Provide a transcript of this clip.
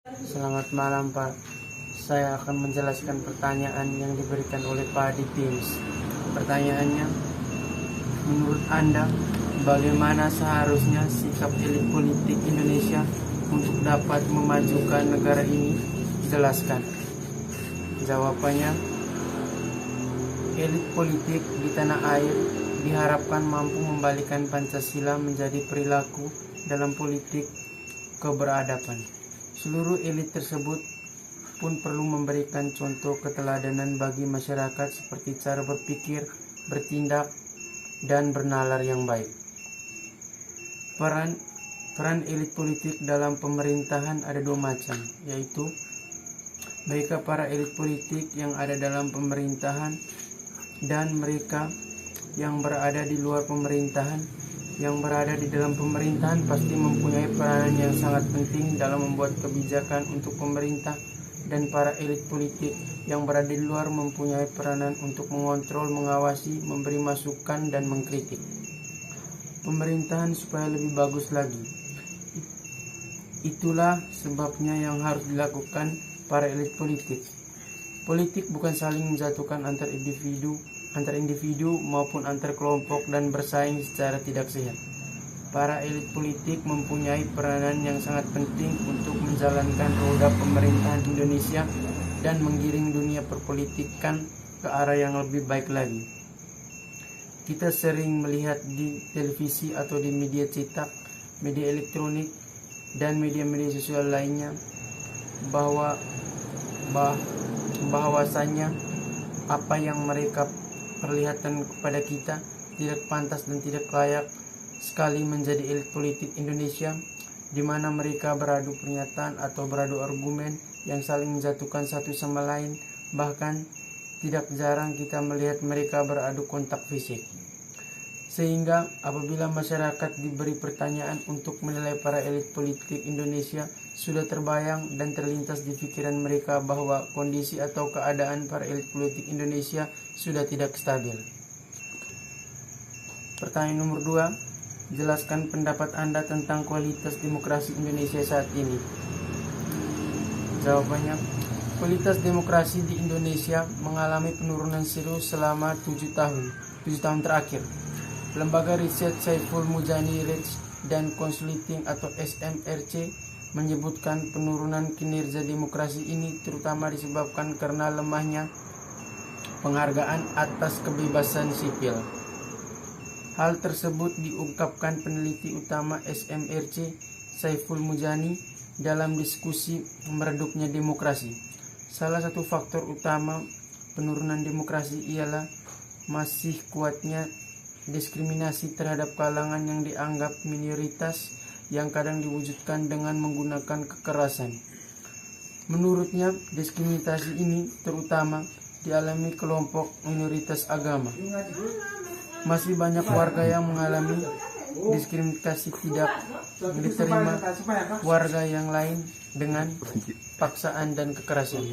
Selamat malam Pak. Saya akan menjelaskan pertanyaan yang diberikan oleh Pak di Teams. Pertanyaannya, menurut Anda, bagaimana seharusnya sikap elit politik Indonesia untuk dapat memajukan negara ini? Jelaskan. Jawabannya, elit politik di tanah air diharapkan mampu membalikan Pancasila menjadi perilaku dalam politik keberadaban. Seluruh elit tersebut pun perlu memberikan contoh keteladanan bagi masyarakat seperti cara berpikir, bertindak, dan bernalar yang baik. Peran elit politik dalam pemerintahan ada dua macam, yaitu mereka para elit politik yang ada dalam pemerintahan dan mereka yang berada di luar pemerintahan. Yang berada di dalam pemerintahan pasti mempunyai peranan yang sangat penting dalam membuat kebijakan untuk pemerintah, dan para elit politik yang berada di luar mempunyai peranan untuk mengontrol, mengawasi, memberi masukan, dan mengkritik pemerintahan supaya lebih bagus lagi. Itulah sebabnya yang harus dilakukan para elit politik. Politik bukan saling menjatuhkan antar individu maupun antar kelompok dan bersaing secara tidak sehat. Para elit politik mempunyai peranan yang sangat penting untuk menjalankan roda pemerintahan Indonesia dan menggiring dunia perpolitikan ke arah yang lebih baik lagi. Kita sering melihat di televisi atau di media cetak, media elektronik, dan media-media sosial lainnya bahwasanya apa yang mereka perlihatkan kepada kita tidak pantas dan tidak layak sekali menjadi elit politik Indonesia, di mana mereka beradu pernyataan atau beradu argumen yang saling menjatuhkan satu sama lain. Bahkan tidak jarang kita melihat mereka beradu kontak fisik. Sehingga apabila masyarakat diberi pertanyaan untuk menilai para elit politik Indonesia, sudah terbayang dan terlintas di pikiran mereka bahwa kondisi atau keadaan para elit politik Indonesia sudah tidak stabil. Pertanyaan nomor 2, jelaskan pendapat Anda tentang kualitas demokrasi Indonesia saat ini. Jawabannya, kualitas demokrasi di Indonesia mengalami penurunan serius selama 7 tahun terakhir. Lembaga riset Saiful Mujani Research dan Consulting atau SMRC menyebutkan penurunan kinerja demokrasi ini terutama disebabkan karena lemahnya penghargaan atas kebebasan sipil. Hal tersebut diungkapkan peneliti utama SMRC Saiful Mujani dalam diskusi meredupnya demokrasi. Salah satu faktor utama penurunan demokrasi ialah masih kuatnya diskriminasi terhadap kalangan yang dianggap minoritas yang kadang diwujudkan dengan menggunakan kekerasan. Menurutnya, diskriminasi ini terutama dialami kelompok minoritas agama. Masih banyak warga yang mengalami diskriminasi tidak diterima warga yang lain dengan paksaan dan kekerasan.